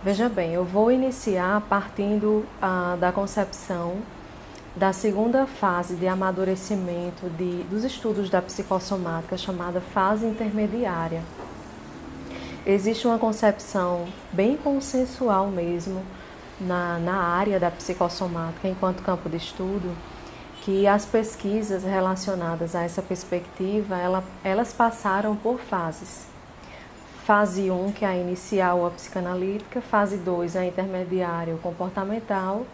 Veja bem, eu vou iniciar partindo da concepção da segunda fase de amadurecimento dos estudos da psicossomática, chamada fase intermediária. Existe uma concepção bem consensual mesmo na área da psicossomática, enquanto campo de estudo, que as pesquisas relacionadas a essa perspectiva, elas passaram por fases. Fase 1, que é a inicial, a psicanalítica, fase 2, a intermediária, o comportamental,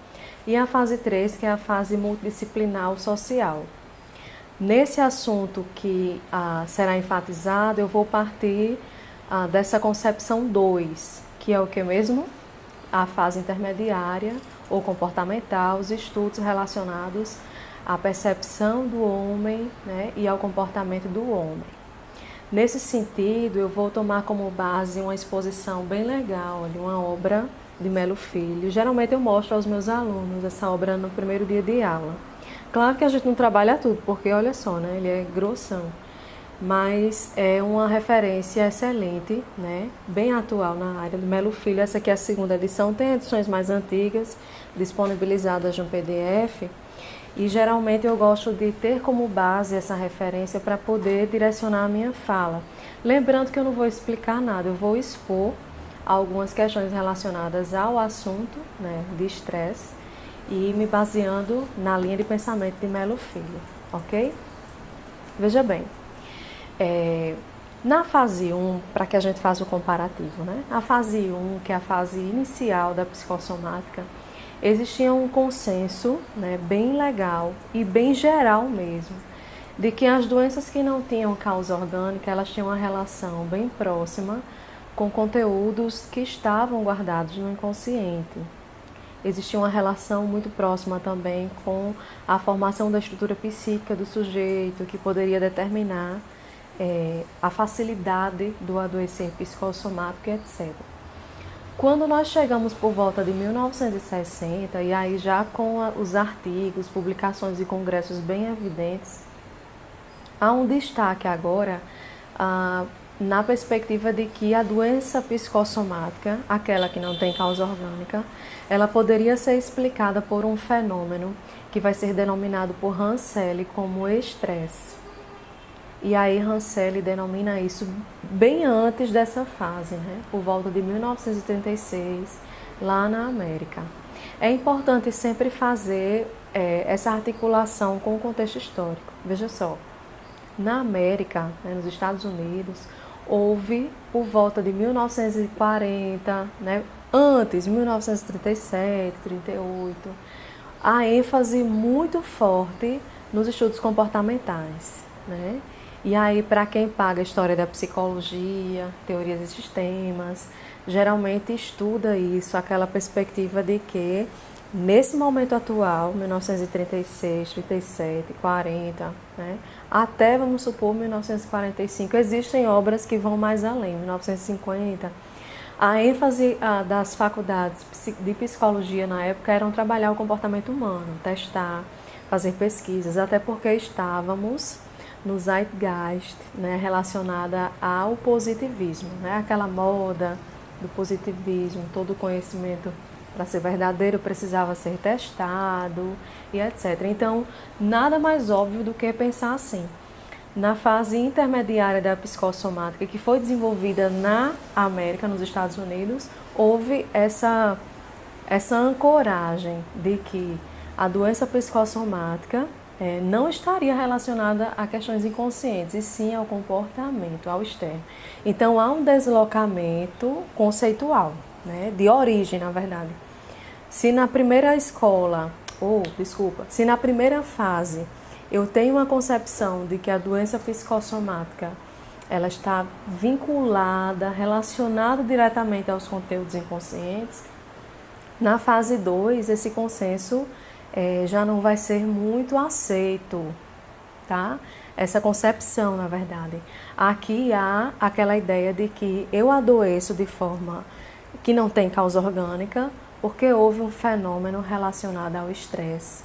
e a fase 3, que é a fase multidisciplinar social. Nesse assunto que será enfatizado, eu vou partir dessa concepção 2, que é o que mesmo? A fase intermediária ou comportamental, os estudos relacionados à percepção do homem, né, e ao comportamento do homem. Nesse sentido, eu vou tomar como base uma exposição bem legal, uma obra de Melo Filho. Geralmente eu mostro aos meus alunos essa obra no primeiro dia de aula. Claro que a gente não trabalha tudo, porque olha só, né, ele é grossão. Mas é uma referência excelente, né, bem atual na área do Melo Filho. Essa aqui é a segunda edição, tem edições mais antigas, disponibilizadas no PDF. E geralmente eu gosto de ter como base essa referência para poder direcionar a minha fala. Lembrando que eu não vou explicar nada, eu vou expor algumas questões relacionadas ao assunto, né, de estresse, e me baseando na linha de pensamento de Melo Filho, ok? Veja bem, na fase 1, para que a gente faça o comparativo, né? A fase 1, que é a fase inicial da psicossomática, existia um consenso, né, bem legal e bem geral mesmo, de que as doenças que não tinham causa orgânica, elas tinham uma relação bem próxima com conteúdos que estavam guardados no inconsciente. Existia uma relação muito próxima também com a formação da estrutura psíquica do sujeito, que poderia determinar a facilidade do adoecer psicossomático, etc. Quando nós chegamos por volta de 1960, e aí já com os artigos, publicações e congressos bem evidentes, há um destaque agora na perspectiva de que a doença psicossomática, aquela que não tem causa orgânica, ela poderia ser explicada por um fenômeno que vai ser denominado por Rancelli como estresse. E aí Rancelli denomina isso bem antes dessa fase, né? Por volta de 1936, lá na América. É importante sempre fazer essa articulação com o contexto histórico. Veja só, na América, né, nos Estados Unidos, houve por volta de 1940, né, antes, 1937, 38, a ênfase muito forte nos estudos comportamentais, né? E aí, para quem paga a história da psicologia, teorias e sistemas, geralmente estuda isso, aquela perspectiva de que, nesse momento atual, 1936, 37, 40, né, até, vamos supor, 1945, existem obras que vão mais além, 1950. A ênfase das faculdades de psicologia na época era trabalhar o comportamento humano, testar, fazer pesquisas, até porque estávamos no zeitgeist, né, relacionada ao positivismo, né, aquela moda do positivismo, todo conhecimento para ser verdadeiro precisava ser testado e etc. Então, nada mais óbvio do que pensar assim. Na fase intermediária da psicossomática, que foi desenvolvida na América, nos Estados Unidos, houve essa ancoragem de que a doença psicossomática não estaria relacionada a questões inconscientes, e sim ao comportamento, ao externo. Então, há um deslocamento conceitual, né, de origem, na verdade. Se na primeira se na primeira fase eu tenho uma concepção de que a doença psicossomática ela está vinculada, relacionada diretamente aos conteúdos inconscientes, na fase 2, esse consenso já não vai ser muito aceito, tá? Essa concepção, na verdade. Aqui há aquela ideia de que eu adoeço de forma que não tem causa orgânica, porque houve um fenômeno relacionado ao estresse,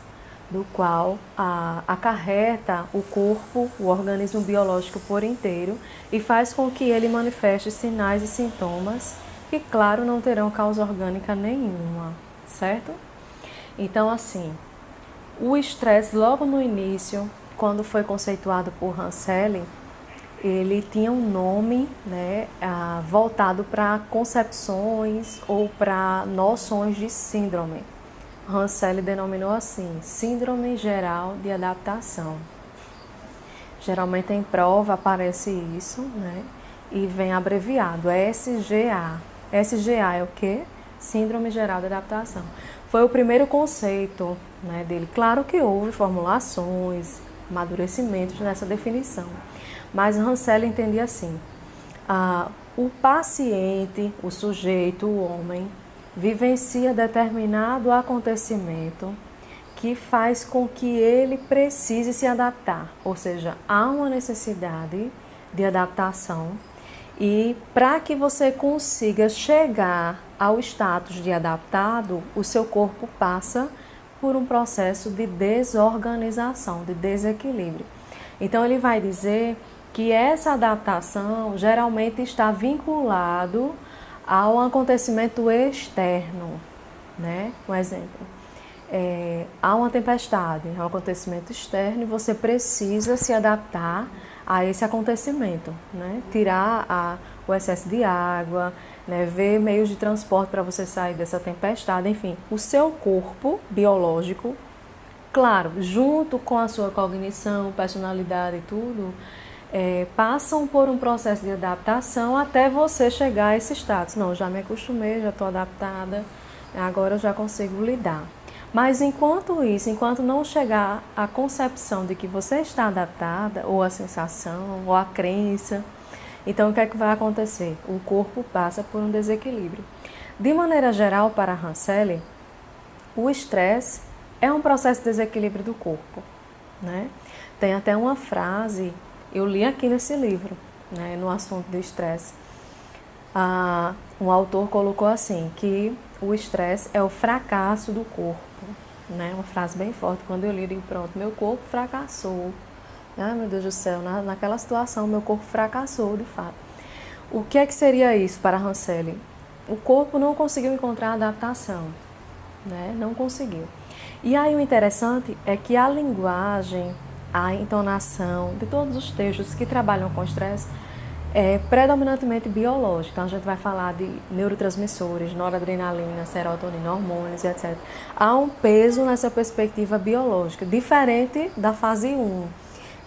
do qual acarreta o corpo, o organismo biológico por inteiro, e faz com que ele manifeste sinais e sintomas e, claro, não terão causa orgânica nenhuma, certo? Então, assim, o estresse, logo no início, quando foi conceituado por Ranselli, ele tinha um nome, né, voltado para concepções ou para noções de síndrome. Ranselli denominou assim, Síndrome Geral de Adaptação. Geralmente em prova aparece isso, né, e vem abreviado, SGA. SGA é o quê? Síndrome Geral de Adaptação. Foi o primeiro conceito, né, dele. Claro que houve formulações, amadurecimentos nessa definição. Mas Ranselli entendia assim, o paciente, o sujeito, o homem, vivencia determinado acontecimento que faz com que ele precise se adaptar, ou seja, há uma necessidade de adaptação e para que você consiga chegar ao status de adaptado, o seu corpo passa por um processo de desorganização, de desequilíbrio. Então ele vai dizer que essa adaptação geralmente está vinculado a um acontecimento externo, né? Um exemplo, há uma tempestade, é um acontecimento externo e você precisa se adaptar a esse acontecimento, né? Tirar o excesso de água, né? Ver meios de transporte para você sair dessa tempestade, enfim, o seu corpo biológico, claro, junto com a sua cognição, personalidade e tudo, passam por um processo de adaptação até você chegar a esse status. Não, já me acostumei, já estou adaptada, agora eu já consigo lidar. Mas enquanto isso, enquanto não chegar a concepção de que você está adaptada, ou a sensação, ou a crença, então o que é que vai acontecer? O corpo passa por um desequilíbrio. De maneira geral, para Ranselli, o estresse é um processo de desequilíbrio do corpo, né? Tem até uma frase, eu li aqui nesse livro, né, no assunto do estresse. Um autor colocou assim, que o estresse é o fracasso do corpo, né? Uma frase bem forte. Quando eu li, eu digo, pronto, meu corpo fracassou. Ai, meu Deus do céu, naquela situação, meu corpo fracassou, de fato. O que é que seria isso para Ranselli? O corpo não conseguiu encontrar adaptação, né? Não conseguiu. E aí o interessante é que a linguagem, a entonação de todos os textos que trabalham com estresse é predominantemente biológica. Então a gente vai falar de neurotransmissores, noradrenalina, serotonina, hormônios, etc. Há um peso nessa perspectiva biológica, diferente da fase 1,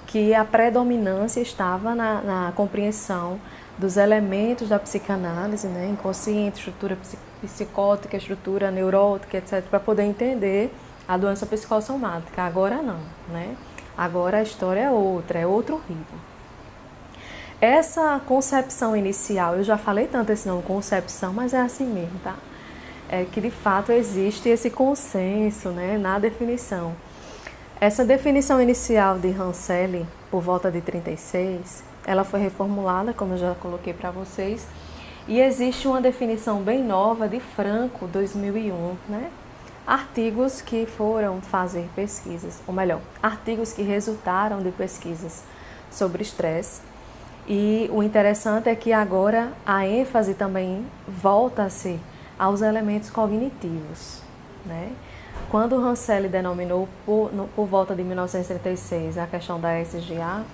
que a predominância estava na compreensão dos elementos da psicanálise, né, inconsciente, estrutura psicótica, estrutura neurótica, etc., para poder entender a doença psicossomática. Agora não, né? Agora a história é outra, é outro ritmo. Essa concepção inicial, eu já falei tanto esse nome, concepção, mas é assim mesmo, tá? É que de fato existe esse consenso, né, na definição. Essa definição inicial de Ranselli, por volta de 36, ela foi reformulada, como eu já coloquei para vocês, e existe uma definição bem nova de Franco, 2001, né? Artigos que foram fazer pesquisas, ou melhor, artigos que resultaram de pesquisas sobre estresse. E o interessante é que agora a ênfase também volta-se aos elementos cognitivos, né? Quando Ranselli denominou por volta de 1936 a questão da SGA,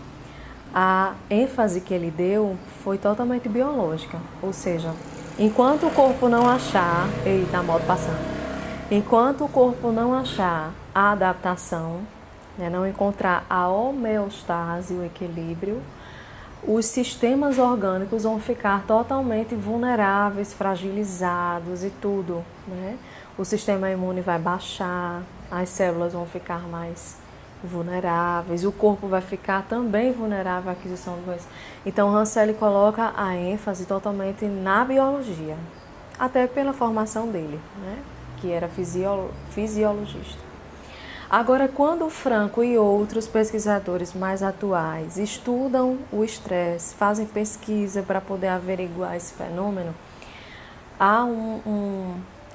a ênfase que ele deu foi totalmente biológica, ou seja, enquanto o corpo não achar, eita, a moto passando, enquanto o corpo não achar a adaptação, né, não encontrar a homeostase, o equilíbrio, os sistemas orgânicos vão ficar totalmente vulneráveis, fragilizados e tudo, né? O sistema imune vai baixar, as células vão ficar mais vulneráveis, o corpo vai ficar também vulnerável à aquisição de doenças. Então, Ranselli coloca a ênfase totalmente na biologia, até pela formação dele, né? Que era fisiologista. Agora, quando Franco e outros pesquisadores mais atuais estudam o estresse, fazem pesquisa para poder averiguar esse fenômeno, há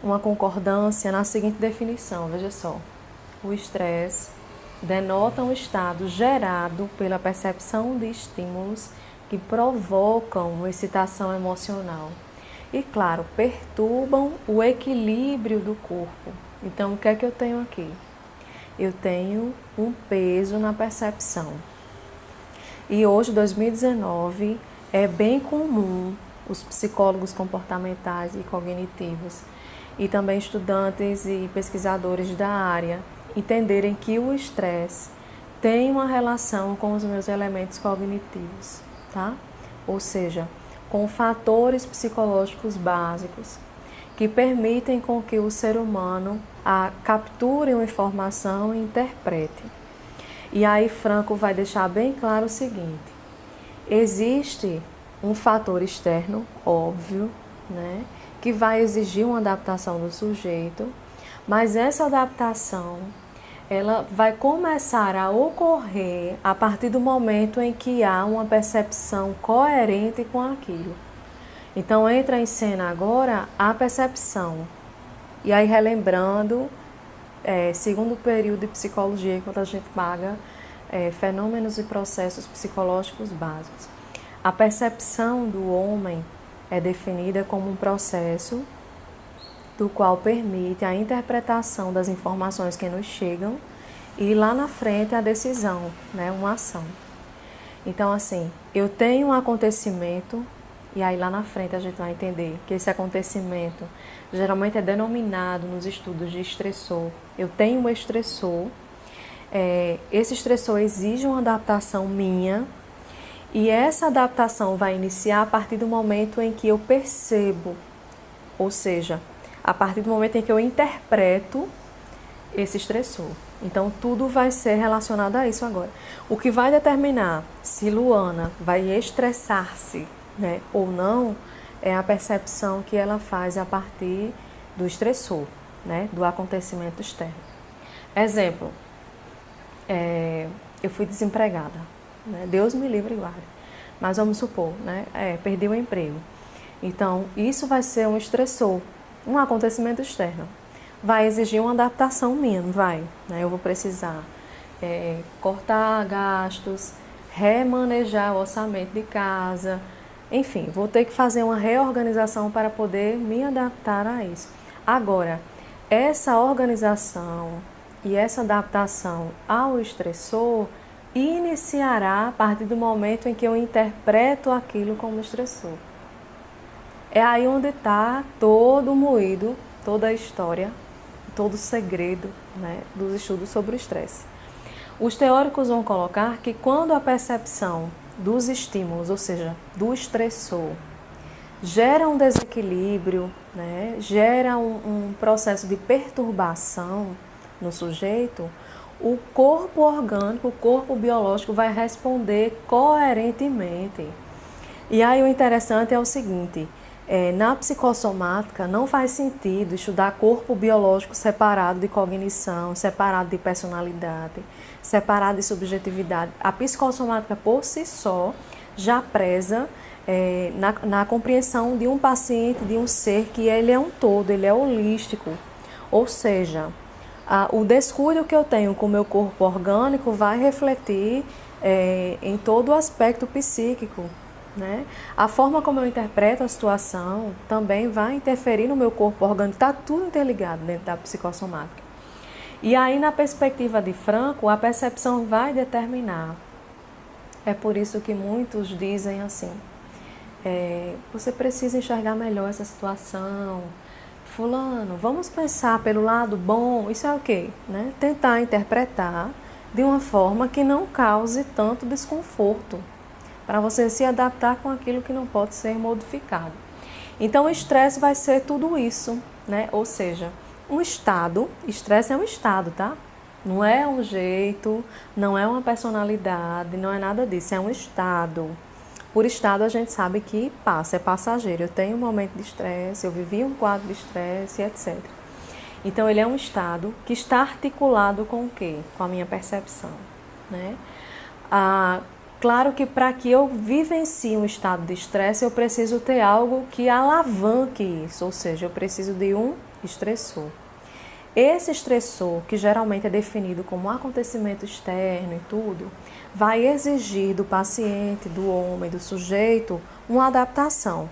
uma concordância na seguinte definição, veja só. O estresse denota um estado gerado pela percepção de estímulos que provocam uma excitação emocional e, claro, perturbam o equilíbrio do corpo. Então, o que é que eu tenho aqui? Eu tenho um peso na percepção. E hoje, 2019, é bem comum os psicólogos comportamentais e cognitivos e também estudantes e pesquisadores da área entenderem que o estresse tem uma relação com os meus elementos cognitivos, tá? Ou seja, com fatores psicológicos básicos que permitem com que o ser humano capture uma informação e interprete. E aí Franco vai deixar bem claro o seguinte: existe um fator externo, óbvio, né, que vai exigir uma adaptação do sujeito, mas essa adaptação ela vai começar a ocorrer a partir do momento em que há uma percepção coerente com aquilo. Então entra em cena agora a percepção. E aí relembrando, segundo período de psicologia, quando a gente paga fenômenos e processos psicológicos básicos. A percepção do homem é definida como um processo do qual permite a interpretação das informações que nos chegam e lá na frente a decisão, né, uma ação. Então, assim, eu tenho um acontecimento e aí lá na frente a gente vai entender que esse acontecimento geralmente é denominado nos estudos de estressor. Eu tenho um estressor, esse estressor exige uma adaptação minha e essa adaptação vai iniciar a partir do momento em que eu percebo, ou seja, a partir do momento em que eu interpreto esse estressor. Então, tudo vai ser relacionado a isso agora. O que vai determinar se Luana vai estressar-se, né, ou não, é a percepção que ela faz a partir do estressor, né, do acontecimento externo. Exemplo, eu fui desempregada, né, Deus me livre e guarde, mas vamos supor, né, perdi o emprego. Então, isso vai ser um estressor, um acontecimento externo. Vai exigir uma adaptação minha, não vai? Eu vou precisar cortar gastos, remanejar o orçamento de casa, enfim, vou ter que fazer uma reorganização para poder me adaptar a isso. Agora, essa organização e essa adaptação ao estressor iniciará a partir do momento em que eu interpreto aquilo como estressor. É aí onde está todo o moído, toda a história, todo o segredo, né, dos estudos sobre o estresse. Os teóricos vão colocar que quando a percepção dos estímulos, ou seja, do estressor, gera um desequilíbrio, né, gera um processo de perturbação no sujeito, o corpo orgânico, o corpo biológico vai responder coerentemente. E aí o interessante é o seguinte: na psicossomática não faz sentido estudar corpo biológico separado de cognição, separado de personalidade, separado de subjetividade. A psicossomática por si só já preza na compreensão de um paciente, de um ser que ele é um todo, ele é holístico. Ou seja, o descuido que eu tenho com o meu corpo orgânico vai refletir em todo o aspecto psíquico, né? A forma como eu interpreto a situação também vai interferir no meu corpo orgânico, está tudo interligado dentro da psicossomática. E aí, na perspectiva de Franco, a percepção vai determinar. É por isso que muitos dizem assim, você precisa enxergar melhor essa situação. Fulano, vamos pensar pelo lado bom, isso é o quê? Né? Tentar interpretar de uma forma que não cause tanto desconforto, para você se adaptar com aquilo que não pode ser modificado. Então, o estresse vai ser tudo isso, né? Ou seja, um estado, estresse é um estado, tá? Não é um jeito, não é uma personalidade, não é nada disso, é um estado. Por estado, a gente sabe que passa, é passageiro. Eu tenho um momento de estresse, eu vivi um quadro de estresse, etc. Então, ele é um estado que está articulado com o quê? Com a minha percepção, né? Claro que para que eu vivencie um estado de estresse, eu preciso ter algo que alavanque isso, ou seja, eu preciso de um estressor. Esse estressor, que geralmente é definido como um acontecimento externo e tudo, vai exigir do paciente, do homem, do sujeito, uma adaptação,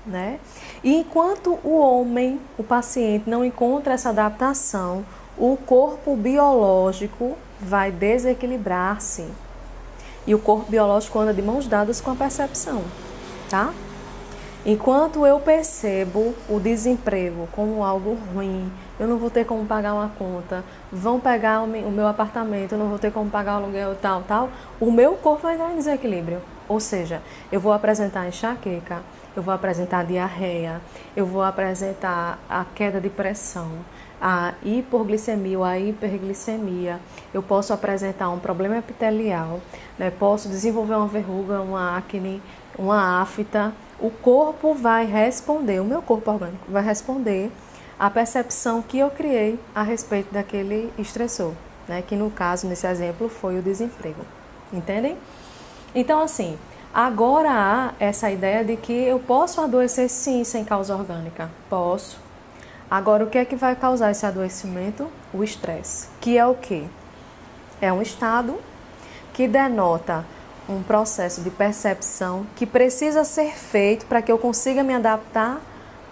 né? E enquanto o homem, o paciente, não encontra essa adaptação, o corpo biológico vai desequilibrar-se. E o corpo biológico anda de mãos dadas com a percepção, tá? Enquanto eu percebo o desemprego como algo ruim, eu não vou ter como pagar uma conta, vão pegar o meu apartamento, eu não vou ter como pagar o aluguel, tal, o meu corpo vai entrar em desequilíbrio. Ou seja, eu vou apresentar enxaqueca, eu vou apresentar diarreia, eu vou apresentar a queda de pressão, a hipoglicemia ou a hiperglicemia, eu posso apresentar um problema epitelial, né? Posso desenvolver uma verruga, uma acne, uma afta. O corpo vai responder, o meu corpo orgânico vai responder à percepção que eu criei a respeito daquele estressor, né? Que no caso, nesse exemplo, foi o desemprego. Entendem? Então, assim, agora há essa ideia de que eu posso adoecer sim sem causa orgânica. Posso. Agora, o que é que vai causar esse adoecimento? O estresse. Que é o quê? É um estado que denota um processo de percepção que precisa ser feito para que eu consiga me adaptar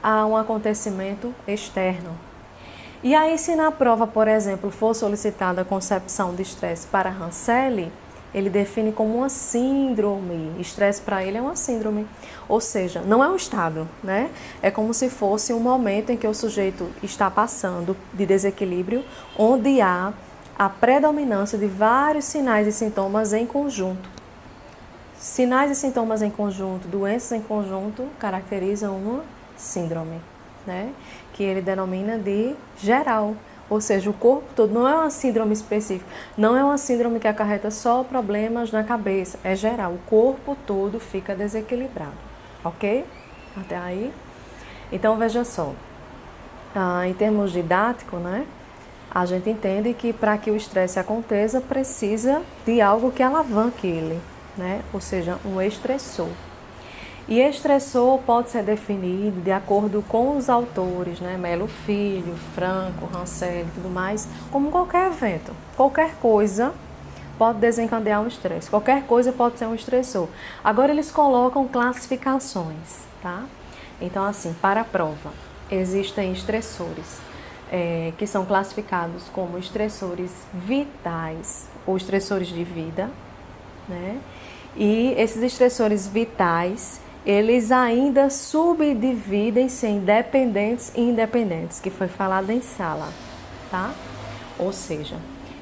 a um acontecimento externo. E aí, se na prova, por exemplo, for solicitada a concepção de estresse para Rancelli, ele define como uma síndrome. Estresse para ele é uma síndrome. Ou seja, não é um estado, né? É como se fosse um momento em que o sujeito está passando de desequilíbrio, onde há a predominância de vários sinais e sintomas em conjunto. Sinais e sintomas em conjunto, doenças em conjunto, caracterizam uma síndrome, né? Que ele denomina de geral. Ou seja, o corpo todo, não é uma síndrome específica, não é uma síndrome que acarreta só problemas na cabeça, é geral, o corpo todo fica desequilibrado, ok? Até aí? Então, veja só, em termos didáticos, né, a gente entende que para que o estresse aconteça, precisa de algo que alavanque ele, né? Ou seja, um estressor. E estressor pode ser definido de acordo com os autores, né? Melo Filho, Franco, Rancelli e tudo mais, como qualquer evento. Qualquer coisa pode desencadear um estresse, qualquer coisa pode ser um estressor. Agora eles colocam classificações, tá? Então, assim, para a prova, existem estressores que são classificados como estressores vitais ou estressores de vida, né? E esses estressores vitais, eles ainda subdividem-se em dependentes e independentes, que foi falado em sala, tá? Ou seja,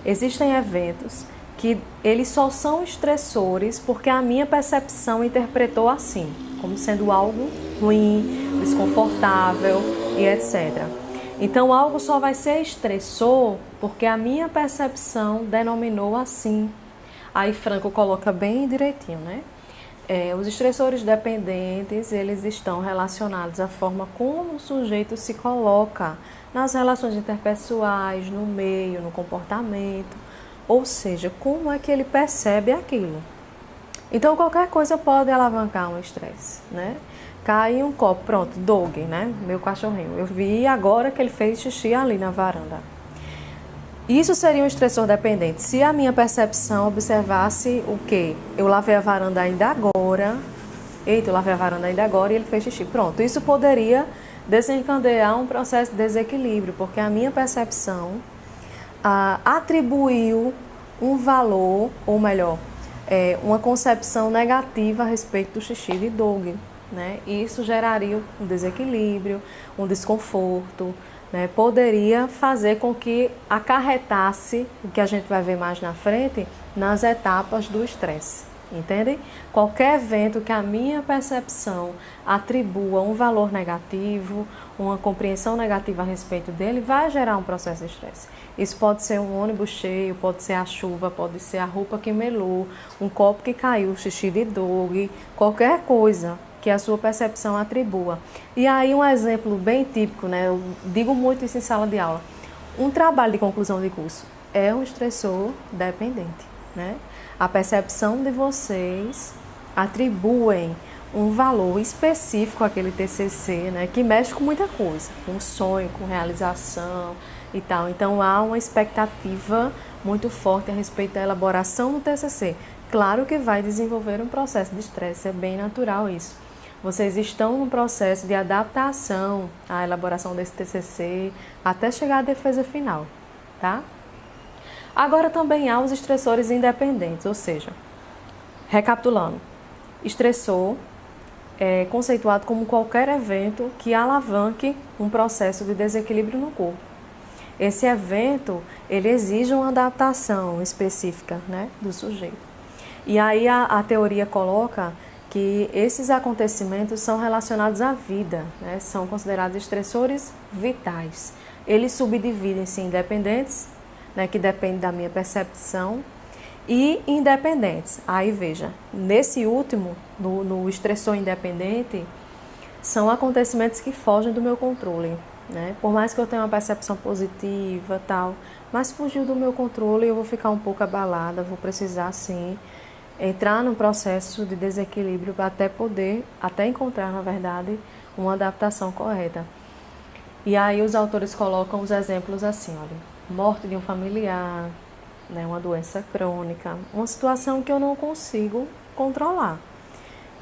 existem eventos que eles só são estressores porque a minha percepção interpretou assim, como sendo algo ruim, desconfortável e etc. Então, algo só vai ser estressor porque a minha percepção denominou assim. Aí Franco coloca bem direitinho, né? Os estressores dependentes, eles estão relacionados à forma como o sujeito se coloca nas relações interpessoais, no meio, no comportamento, ou seja, como é que ele percebe aquilo. Então, qualquer coisa pode alavancar um estresse, né? Cai um copo, pronto, Doug, né? Meu cachorrinho. Eu vi agora que ele fez xixi ali na varanda. Isso seria um estressor dependente. Se a minha percepção observasse o quê? Eu lavei a varanda ainda agora. Eita, eu lavei a varanda ainda agora e ele fez xixi. Pronto, isso poderia desencadear um processo de desequilíbrio, porque a minha percepção atribuiu um valor, ou melhor, uma concepção negativa a respeito do xixi de Doug, né? E isso geraria um desequilíbrio, um desconforto, né? Poderia fazer com que acarretasse o que a gente vai ver mais na frente nas etapas do estresse, entendem? Qualquer evento que a minha percepção atribua um valor negativo, uma compreensão negativa a respeito dele, vai gerar um processo de estresse. Isso pode ser um ônibus cheio, pode ser a chuva, pode ser a roupa que melou, um copo que caiu, o xixi de Doug, qualquer coisa que a sua percepção atribua. E aí um exemplo bem típico, né? Eu digo muito isso em sala de aula. Um trabalho de conclusão de curso é um estressor dependente, né? A percepção de vocês atribuem um valor específico àquele TCC, né? Que mexe com muita coisa, com sonho, com realização e tal. Então há uma expectativa muito forte a respeito da elaboração do TCC. Claro que vai desenvolver um processo de estresse, é bem natural isso. vocês estão num processo de adaptação à elaboração desse TCC até chegar à defesa final, tá? Agora também há os estressores independentes, ou seja, recapitulando, estressor é conceituado como qualquer evento que alavanque um processo de desequilíbrio no corpo. Esse evento, ele exige uma adaptação específica, né, do sujeito. E aí a teoria coloca que esses acontecimentos são relacionados à vida, né, são considerados estressores vitais. Eles subdividem-se em independentes, né, que dependem da minha percepção, e independentes. Aí veja, nesse último, no estressor independente, são acontecimentos que fogem do meu controle, né? Por mais que eu tenha uma percepção positiva, tal, mas fugiu do meu controle, eu vou ficar um pouco abalada, vou precisar sim entrar num processo de desequilíbrio para até encontrar, na verdade, uma adaptação correta. E aí os autores colocam os exemplos assim, olha, morte de um familiar, né, uma doença crônica, uma situação que eu não consigo controlar,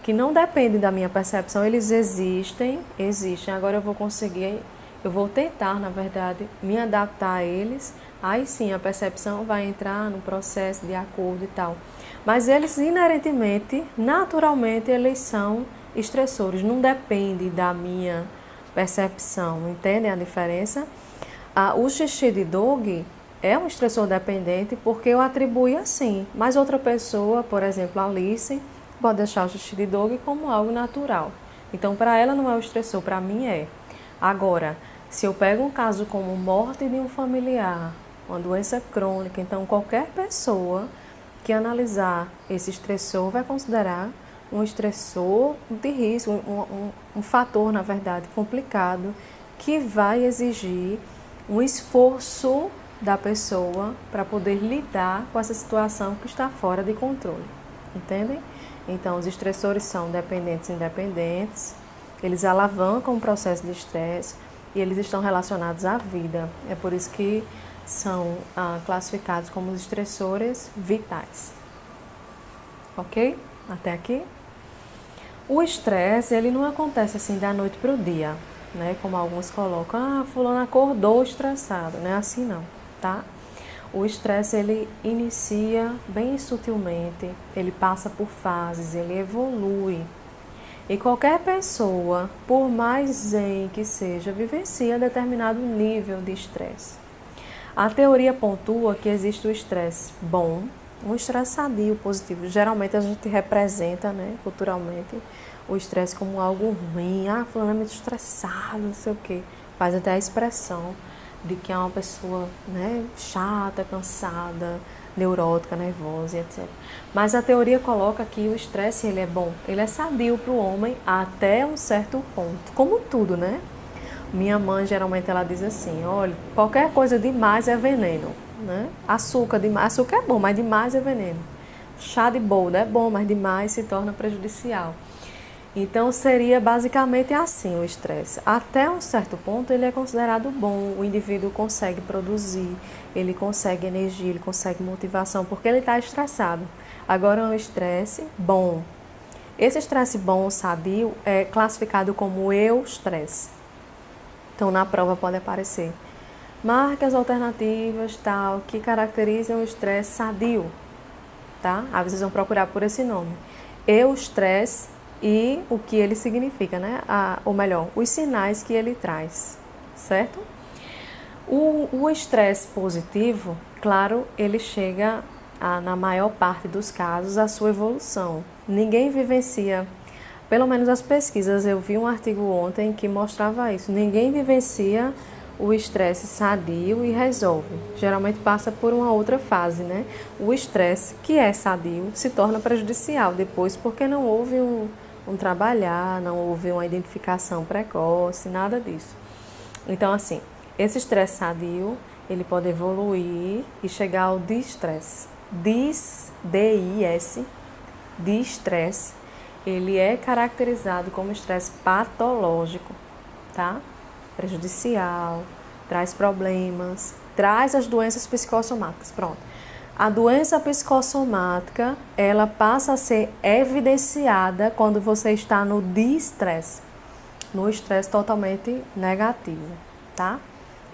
que não depende da minha percepção, eles existem, agora eu vou tentar, na verdade, me adaptar a eles, aí sim a percepção vai entrar no processo de acordo e tal. Mas eles inerentemente, naturalmente, eles são estressores, não depende da minha percepção, entendem a diferença? O xixi de dog é um estressor dependente porque eu atribuo assim, mas outra pessoa, por exemplo, a Alice, pode deixar o xixi de dog como algo natural. Então, para ela não é o estressor, para mim é. Agora, se eu pego um caso como morte de um familiar, uma doença crônica, então qualquer pessoa que analisar esse estressor vai considerar um estressor de risco, um fator, na verdade, complicado, que vai exigir um esforço da pessoa para poder lidar com essa situação que está fora de controle, entendem? Então, os estressores são dependentes e independentes, eles alavancam o processo de estresse e eles estão relacionados à vida. É por isso que são classificados como os estressores vitais. Ok? Até aqui? O estresse, ele não acontece assim da noite para o dia, né? Como alguns colocam, fulano acordou estressado, não é assim não, tá? O estresse, ele inicia bem sutilmente, ele passa por fases, ele evolui. E qualquer pessoa, por mais zen que seja, vivencia determinado nível de estresse. A teoria pontua que existe o estresse bom, um estresse sadio, positivo. Geralmente a gente representa, né, culturalmente, o estresse como algo ruim. Fulano é muito estressado, não sei o quê. Faz até a expressão de que é uma pessoa, né, chata, cansada, neurótica, nervosa, etc. Mas a teoria coloca que o estresse, ele é bom, ele é sadio para o homem até um certo ponto. Como tudo, né? Minha mãe, geralmente, ela diz assim, olha, qualquer coisa demais é veneno, né? Açúcar é bom, mas demais é veneno. Chá de boldo é bom, mas demais se torna prejudicial. Então, seria basicamente assim o estresse. Até um certo ponto, ele é considerado bom, o indivíduo consegue produzir, ele consegue energia, ele consegue motivação, porque ele está estressado. Agora, um estresse bom. Esse estresse bom, sadio, é classificado como eustresse. Então, na prova pode aparecer. Marque as alternativas, tal, que caracterizam o estresse sadio, tá? Aí vocês vão procurar por esse nome. Eustresse e o que ele significa, né? Ou melhor, os sinais que ele traz, certo? O estresse positivo, claro, ele chega, na maior parte dos casos, à sua evolução. Ninguém vivencia, pelo menos as pesquisas, eu vi um artigo ontem que mostrava isso, ninguém vivencia o estresse sadio e resolve. Geralmente passa por uma outra fase, né? O estresse, que é sadio, se torna prejudicial depois, porque não houve um trabalhar, não houve uma identificação precoce, nada disso. Então, assim, esse estresse sadio, ele pode evoluir e chegar ao distresse. D-I-S, distresse, ele é caracterizado como estresse patológico, tá? Prejudicial, traz problemas, traz as doenças psicossomáticas, pronto. A doença psicossomática, ela passa a ser evidenciada quando você está no distresse, no estresse totalmente negativo, tá?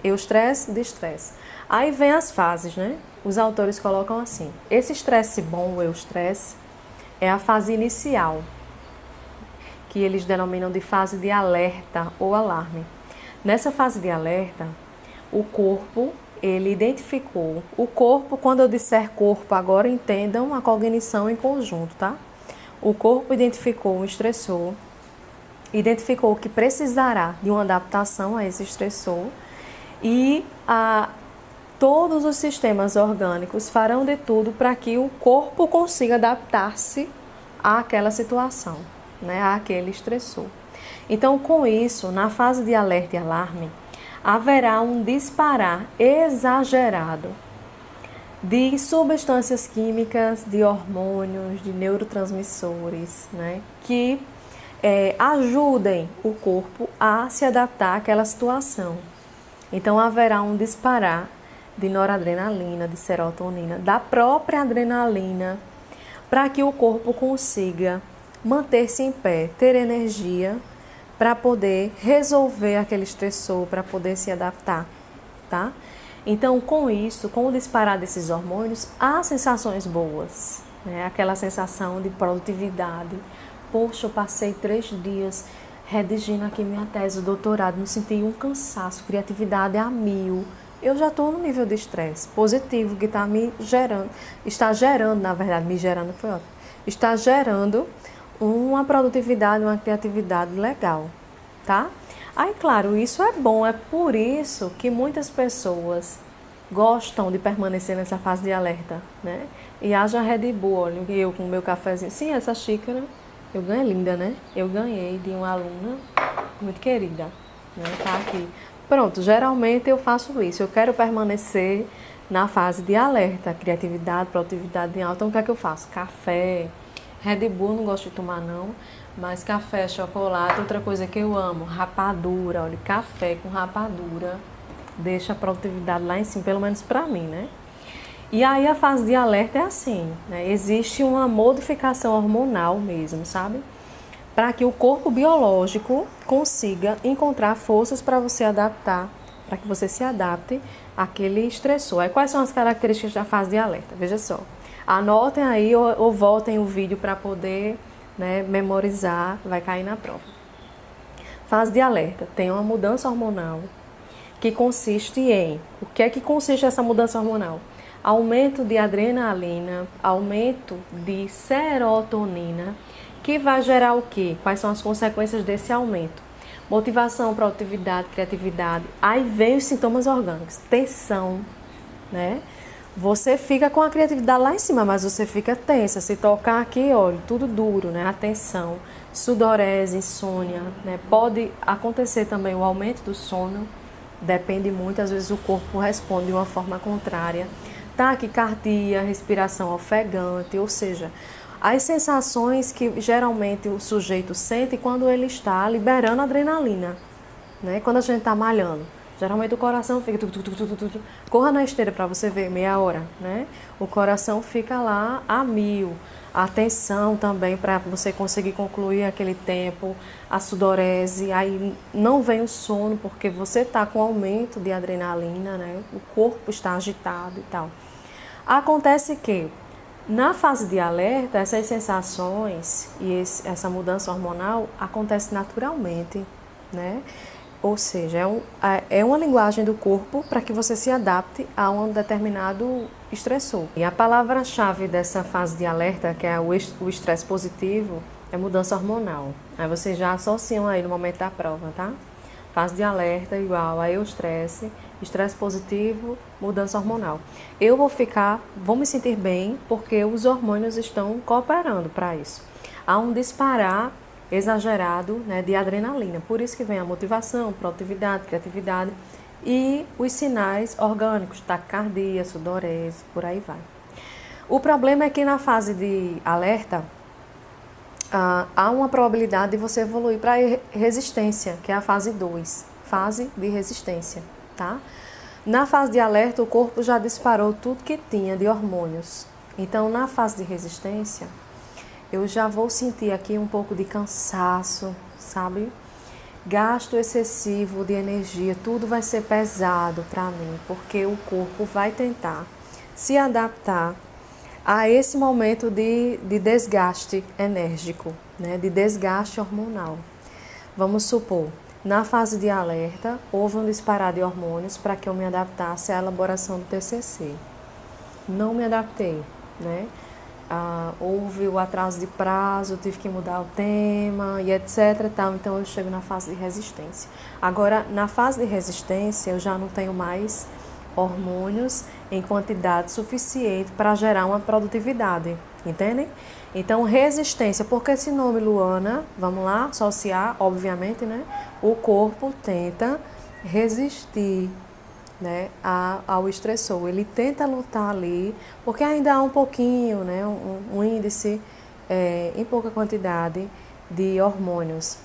Eustresse, distresse. Aí vem as fases, né? Os autores colocam assim: esse estresse bom, o eustresse, é a fase inicial, que eles denominam de fase de alerta ou alarme. Nessa fase de alerta, o corpo, ele identificou. O corpo, quando eu disser corpo, agora entendam a cognição em conjunto, tá? O corpo identificou um estressor, identificou que precisará de uma adaptação a esse estressor e todos os sistemas orgânicos farão de tudo para que o corpo consiga adaptar-se àquela situação, né, àquele estressor. Então, com isso, na fase de alerta e alarme, haverá um disparar exagerado de substâncias químicas, de hormônios, de neurotransmissores, né, que ajudem o corpo a se adaptar àquela situação. Então, haverá um disparar de noradrenalina, de serotonina, da própria adrenalina, para que o corpo consiga manter-se em pé, ter energia para poder resolver aquele estressor, para poder se adaptar, tá? Então, com isso, com o disparar desses hormônios, há sensações boas, né? Aquela sensação de produtividade. Poxa, eu passei 3 dias redigindo aqui minha tese, o doutorado, não senti um cansaço, criatividade a 1000. Eu já estou no nível de estresse positivo que está me gerando, está gerando, na verdade, me gerando foi ótimo, está gerando uma produtividade, uma criatividade legal, tá? Aí, claro, isso é bom, é por isso que muitas pessoas gostam de permanecer nessa fase de alerta, né? E haja Red Bull, olha, eu com o meu cafezinho, sim, essa xícara, eu ganhei, linda, né? Eu ganhei de uma aluna muito querida, né? Tá aqui. Pronto, geralmente eu faço isso, eu quero permanecer na fase de alerta, criatividade, produtividade em alta, então o que é que eu faço? Café, Red Bull não gosto de tomar não, mas café, chocolate, outra coisa que eu amo, rapadura, olha, café com rapadura, deixa a produtividade lá em cima, pelo menos pra mim, né? E aí a fase de alerta é assim, né? Existe uma modificação hormonal mesmo, sabe? Para que o corpo biológico consiga encontrar forças para você adaptar, para que você se adapte àquele estressor. Aí quais são as características da fase de alerta? Veja só. Anotem aí ou voltem o vídeo para poder, né, memorizar, vai cair na prova. Fase de alerta tem uma mudança hormonal que consiste em... O que é que consiste essa mudança hormonal? Aumento de adrenalina, aumento de serotonina, que vai gerar o quê? Quais são as consequências desse aumento? Motivação, produtividade, criatividade. Aí vem os sintomas orgânicos. Tensão, né? Você fica com a criatividade lá em cima, mas você fica tensa. Se tocar aqui, olha, tudo duro, né? A tensão, sudorese, insônia, né? Pode acontecer também o aumento do sono. Depende muito, às vezes o corpo responde de uma forma contrária. Taquicardia, respiração ofegante, ou seja, as sensações que geralmente o sujeito sente quando ele está liberando adrenalina, né? Quando a gente está malhando, geralmente o coração fica... Corra na esteira para você ver, meia hora, né? O coração fica lá a 1000. A tensão também para você conseguir concluir aquele tempo, a sudorese, aí não vem o sono porque você está com aumento de adrenalina, né? O corpo está agitado e tal. Acontece que na fase de alerta, essas sensações e essa mudança hormonal acontece naturalmente, né? Ou seja, é uma linguagem do corpo para que você se adapte a um determinado estressor. E a palavra-chave dessa fase de alerta, que é o estresse positivo, é mudança hormonal. Aí vocês já associam aí no momento da prova, tá? Fase de alerta igual a eustresse, estresse positivo, mudança hormonal. Eu vou me sentir bem porque os hormônios estão cooperando para isso. Há um disparar exagerado, né, de adrenalina. Por isso que vem a motivação, produtividade, criatividade e os sinais orgânicos, taquicardia, sudorese, por aí vai. O problema é que na fase de alerta há uma probabilidade de você evoluir para resistência, que é a fase 2, fase de resistência, tá? Na fase de alerta, o corpo já disparou tudo que tinha de hormônios. Então, na fase de resistência, eu já vou sentir aqui um pouco de cansaço, sabe? Gasto excessivo de energia, tudo vai ser pesado para mim, porque o corpo vai tentar se adaptar a esse momento de desgaste enérgico, né? De desgaste hormonal. Vamos supor, na fase de alerta, houve um disparar de hormônios para que eu me adaptasse à elaboração do TCC. Não me adaptei, né? Houve o atraso de prazo, tive que mudar o tema e etc. Tal, então eu chego na fase de resistência. Agora, na fase de resistência, eu já não tenho mais hormônios em quantidade suficiente para gerar uma produtividade, entendem? Então, resistência, porque esse nome Luana, vamos lá, associar, obviamente, né? O corpo tenta resistir, né, ao estressor. Ele tenta lutar ali, porque ainda há um pouquinho, né, um índice em pouca quantidade de hormônios.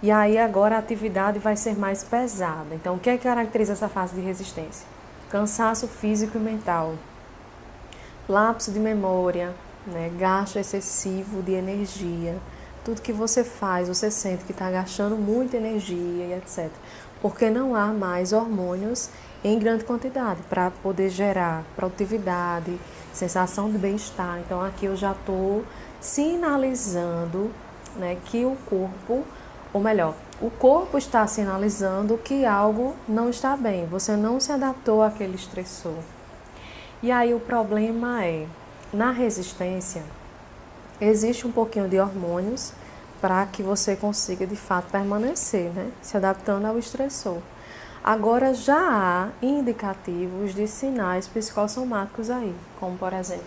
E aí agora a atividade vai ser mais pesada. Então, o que é que caracteriza essa fase de resistência? Cansaço físico e mental, lapso de memória, né, gasto excessivo de energia. Tudo que você faz, você sente que está gastando muita energia e etc. Porque não há mais hormônios em grande quantidade para poder gerar produtividade, sensação de bem-estar. Então aqui eu já estou sinalizando, né, que o corpo, ou melhor, o corpo está sinalizando que algo não está bem, você não se adaptou àquele estressor. E aí o problema é, na resistência, existe um pouquinho de hormônios para que você consiga de fato permanecer, né, se adaptando ao estressor. Agora já há indicativos de sinais psicossomáticos aí, como por exemplo,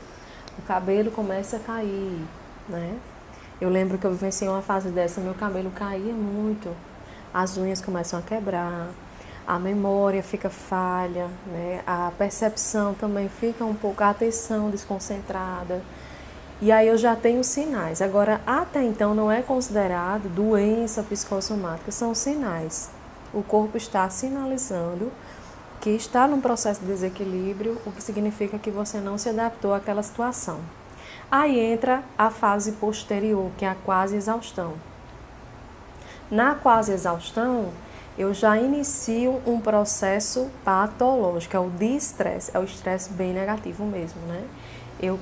o cabelo começa a cair, né? Eu lembro que eu vivenciei uma fase dessa, meu cabelo caía muito, as unhas começam a quebrar, a memória fica falha, né? A percepção também fica um pouco, a atenção desconcentrada. E aí eu já tenho sinais. Agora, até então não é considerado doença psicossomática, são sinais. O corpo está sinalizando que está num processo de desequilíbrio, o que significa que você não se adaptou àquela situação. Aí entra a fase posterior, que é a quase exaustão. Na quase exaustão, eu já inicio um processo patológico, é o de estresse, é o estresse bem negativo mesmo, né?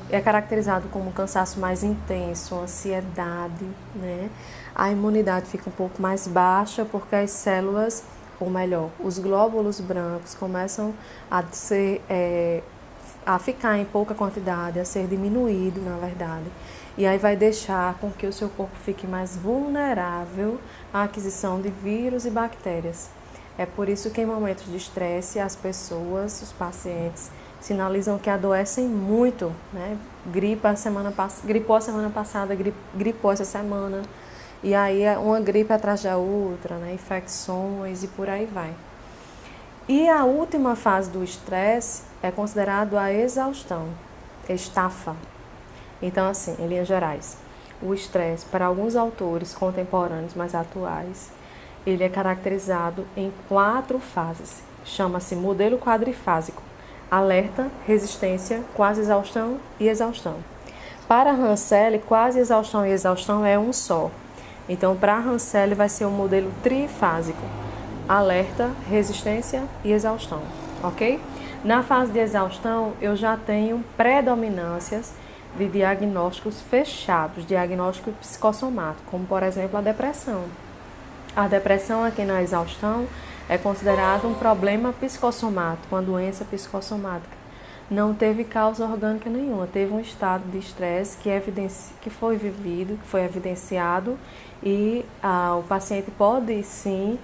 É caracterizado como um cansaço mais intenso, ansiedade, né? A imunidade fica um pouco mais baixa porque as células, ou melhor, os glóbulos brancos começam a ficar em pouca quantidade, a ser diminuído, na verdade. E aí vai deixar com que o seu corpo fique mais vulnerável à aquisição de vírus e bactérias. É por isso que em momentos de estresse as pessoas, os pacientes, sinalizam que adoecem muito, né? Gripou a semana passada, gripou essa semana. E aí é uma gripe atrás da outra, né? Infecções e por aí vai. E a última fase do estresse é considerado a exaustão, estafa. Então, assim, em linhas gerais, o estresse, para alguns autores contemporâneos mais atuais, ele é caracterizado em 4 fases. Chama-se modelo quadrifásico: alerta, resistência, quase exaustão e exaustão. Para Hanselli, quase exaustão e exaustão é um só. Então, para Hanselli vai ser um modelo trifásico: alerta, resistência e exaustão, ok? Na fase de exaustão, eu já tenho predominâncias de diagnósticos fechados, diagnóstico psicossomático, como por exemplo a depressão. A depressão aqui na exaustão é considerado um problema psicossomático, uma doença psicossomática. Não teve causa orgânica nenhuma, teve um estado de estresse que foi vivido, que foi evidenciado e o paciente pode sim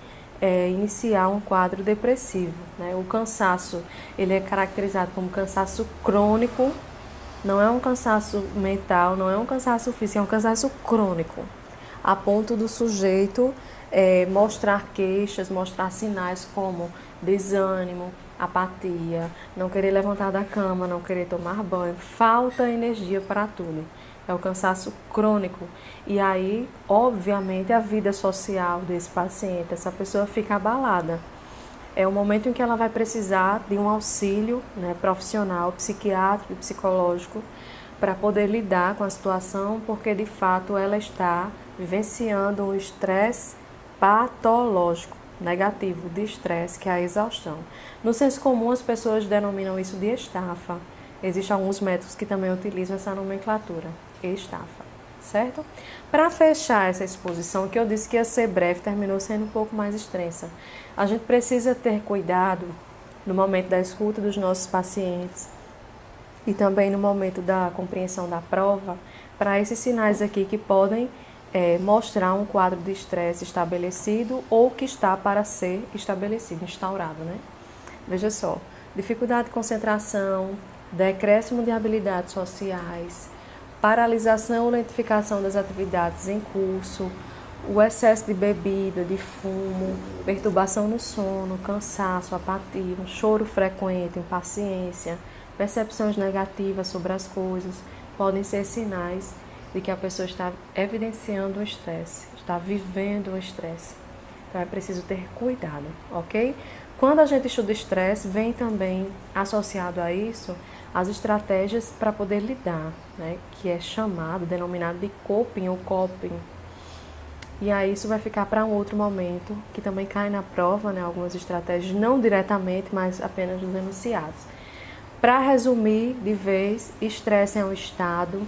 iniciar um quadro depressivo, né? O cansaço, ele é caracterizado como cansaço crônico, não é um cansaço mental, não é um cansaço físico, é um cansaço crônico, a ponto do sujeito mostrar queixas, mostrar sinais como desânimo, apatia, não querer levantar da cama, não querer tomar banho, falta energia para tudo. É o cansaço crônico. E aí, obviamente, a vida social desse paciente, essa pessoa fica abalada. é o momento em que ela vai precisar de um auxílio, né, profissional, psiquiátrico e psicológico, para poder lidar com a situação, porque de fato ela está vivenciando um estresse patológico, negativo de estresse, que é a exaustão. No senso comum, as pessoas denominam isso de estafa. Existem alguns métodos que também utilizam essa nomenclatura, estafa, certo? Para fechar essa exposição, que eu disse que ia ser breve, terminou sendo um pouco mais extensa. A gente precisa ter cuidado no momento da escuta dos nossos pacientes e também no momento da compreensão da prova, para esses sinais aqui que podem mostrar um quadro de estresse estabelecido ou que está para ser estabelecido, instaurado, né? Veja só, dificuldade de concentração, decréscimo de habilidades sociais, paralisação ou lentificação das atividades em curso, o excesso de bebida, de fumo, perturbação no sono, cansaço, apatia, um choro frequente, impaciência, percepções negativas sobre as coisas, podem ser sinais de que a pessoa está evidenciando o estresse, está vivendo o estresse. Então é preciso ter cuidado, ok? Quando a gente estuda estresse, vem também associado a isso as estratégias para poder lidar, né? Que é chamado, denominado de coping ou coping. E aí isso vai ficar para um outro momento, que também cai na prova, né? Algumas estratégias, não diretamente, mas apenas nos enunciados. Para resumir de vez, estresse é um estado,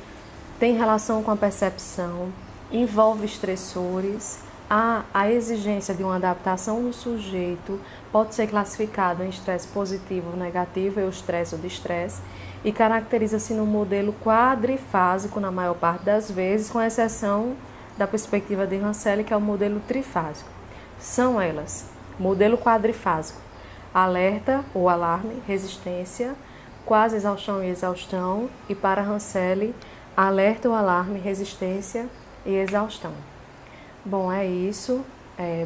tem relação com a percepção, envolve estressores, a exigência de uma adaptação do sujeito pode ser classificado em estresse positivo ou negativo, eustresse ou distresse, e caracteriza-se no modelo quadrifásico na maior parte das vezes, com exceção da perspectiva de Rancelli, que é o modelo trifásico. São elas: modelo quadrifásico, alerta ou alarme, resistência, quase exaustão e exaustão, e para Rancelli, alerta ou alarme, resistência e exaustão. Bom, é isso.